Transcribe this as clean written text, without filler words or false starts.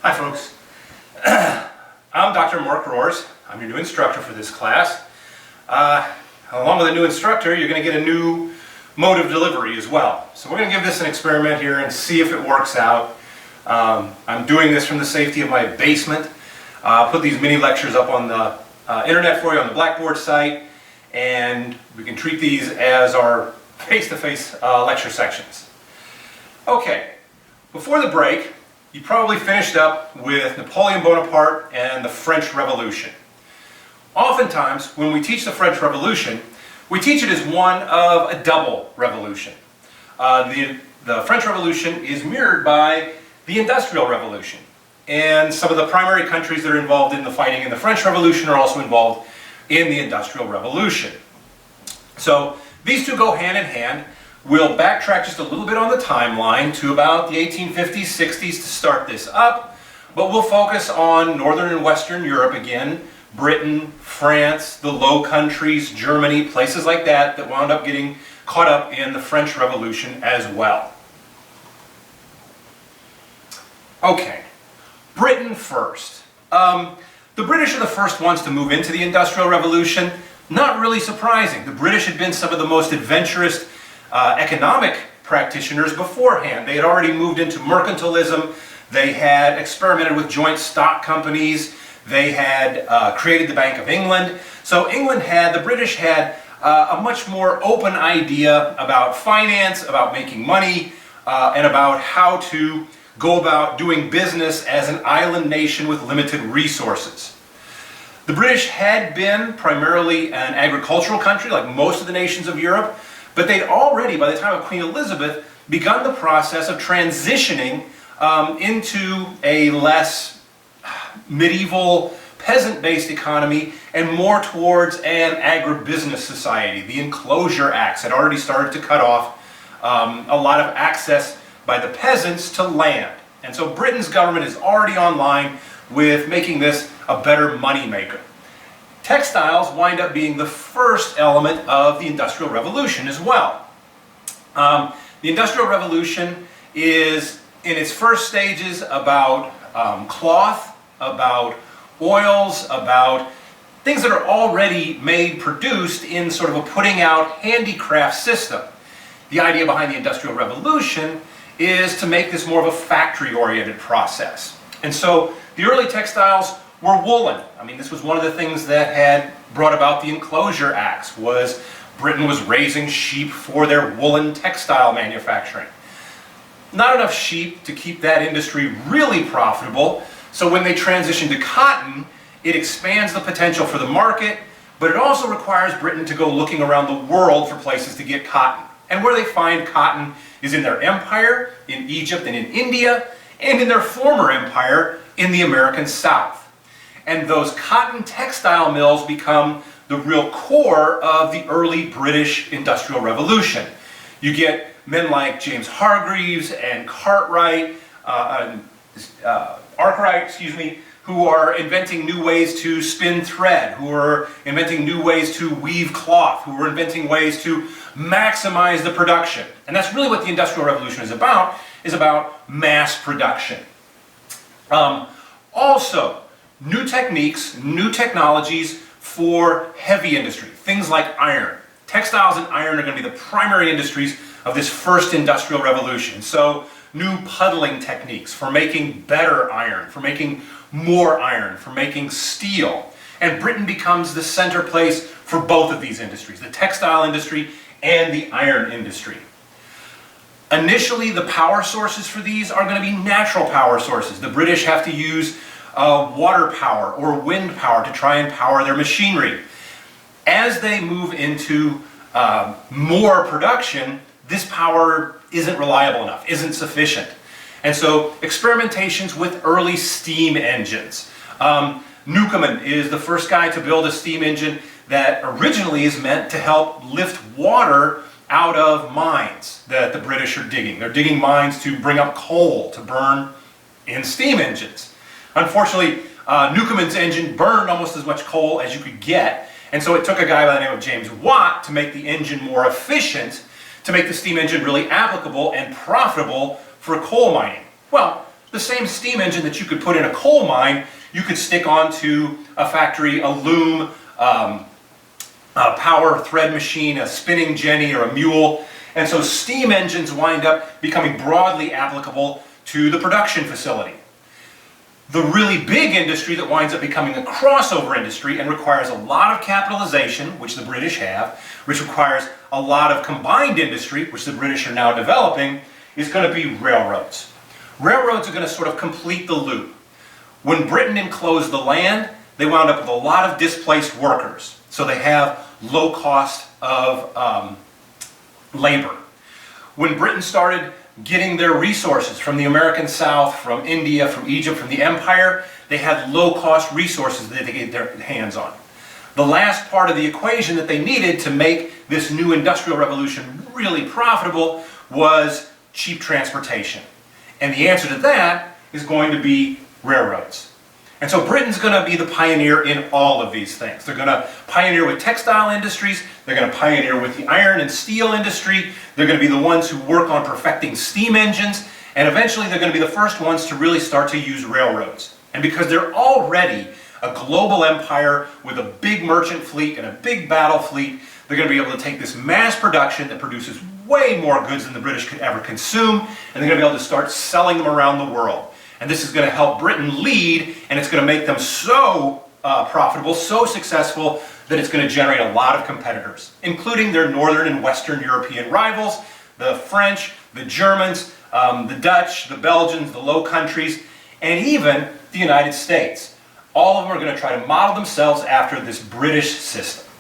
Hi folks, I'm Dr. Mark.roehrs. I'm your new instructor for this class. Along with a new instructor, you're going to get a new mode of delivery as well. So we're going to give this an experiment here and see if it works out. I'm doing this from the safety of my basement. I'll put these mini lectures up on the internet for you on the Blackboard site, and we can treat these as our face-to-face lecture sections. Okay, before the break, you probably finished up with Napoleon Bonaparte and the French Revolution. Oftentimes, when we teach the French Revolution, we teach it as one of a double revolution. The French Revolution is mirrored by the Industrial Revolution. And some of the primary countries that are involved in the fighting in the French Revolution are also involved in the Industrial Revolution. So these two go hand in hand. We'll backtrack just a little bit on the timeline to about the 1850s, 60s to start this up, but we'll focus on Northern and Western Europe again, Britain, France, the Low Countries, Germany, places like that that wound up getting caught up in the French Revolution as well. Okay, Britain first. The British are the first ones to move into the Industrial Revolution. Not really surprising. The British had been some of the most adventurous economic practitioners beforehand. They had already moved into mercantilism. They had experimented with joint stock companies. They had created the Bank of England. So the British had a much more open idea about finance, about making money, and about how to go about doing business as an island nation with limited resources. The British had been primarily an agricultural country, like most of the nations of Europe, but they'd already, by the time of Queen Elizabeth, begun the process of transitioning into a less medieval, peasant-based economy and more towards an agribusiness society. The Enclosure Acts had already started to cut off a lot of access by the peasants to land. And so Britain's government is already online with making this a better moneymaker. Textiles wind up being the first element of the Industrial Revolution as well. The Industrial Revolution is, in its first stages, about cloth, about oils, about things that are already made, produced in sort of a putting out handicraft system. The idea behind the Industrial Revolution is to make this more of a factory-oriented process. And so the early textiles were woolen. I mean, this was one of the things that had brought about the Enclosure Acts, was Britain was raising sheep for their woolen textile manufacturing. Not enough sheep to keep that industry really profitable, so when they transitioned to cotton, it expands the potential for the market, but it also requires Britain to go looking around the world for places to get cotton. And where they find cotton is in their empire, in Egypt and in India, and in their former empire in the American South. And those cotton textile mills become the real core of the early British Industrial Revolution. You get men like James Hargreaves and Arkwright, who are inventing new ways to spin thread, who are inventing new ways to weave cloth, who are inventing ways to maximize the production. And that's really what the Industrial Revolution is about mass production. Also, new techniques, new technologies for heavy industry, things like iron. Textiles and iron are going to be the primary industries of this first Industrial Revolution. So, new puddling techniques for making better iron, for making more iron, for making steel. And Britain becomes the center place for both of these industries, the textile industry and the iron industry. Initially, the power sources for these are going to be natural power sources. The British have to use water power or wind power to try and power their machinery. As they move into more production, this power isn't reliable enough, isn't sufficient. And so experimentations with early steam engines. Newcomen is the first guy to build a steam engine that originally is meant to help lift water out of mines that the British are digging. They're digging mines to bring up coal to burn in steam engines. Unfortunately, Newcomen's engine burned almost as much coal as you could get, and so it took a guy by the name of James Watt to make the engine more efficient, to make the steam engine really applicable and profitable for coal mining. Well, the same steam engine that you could put in a coal mine, you could stick onto a factory, a loom, a power thread machine, a spinning jenny, or a mule. And so steam engines wind up becoming broadly applicable to the production facility. The really big industry that winds up becoming a crossover industry and requires a lot of capitalization, which the British have, which requires a lot of combined industry, which the British are now developing, is going to be railroads. Railroads are going to sort of complete the loop. When Britain enclosed the land, they wound up with a lot of displaced workers. So they have low cost of labor. When Britain started getting their resources from the American South, from India, from Egypt, from the Empire, they had low-cost resources that they could get their hands on. The last part of the equation that they needed to make this new industrial revolution really profitable was cheap transportation. And the answer to that is going to be railroads. And so Britain's going to be the pioneer in all of these things. They're going to pioneer with textile industries, they're going to pioneer with the iron and steel industry, they're going to be the ones who work on perfecting steam engines, and eventually they're going to be the first ones to really start to use railroads. And because they're already a global empire with a big merchant fleet and a big battle fleet, they're going to be able to take this mass production that produces way more goods than the British could ever consume, and they're going to be able to start selling them around the world. And this is going to help Britain lead, and it's going to make them so profitable, so successful, that it's going to generate a lot of competitors, including their northern and western European rivals, the French, the Germans, the Dutch, the Belgians, the Low Countries, and even the United States. All of them are going to try to model themselves after this British system.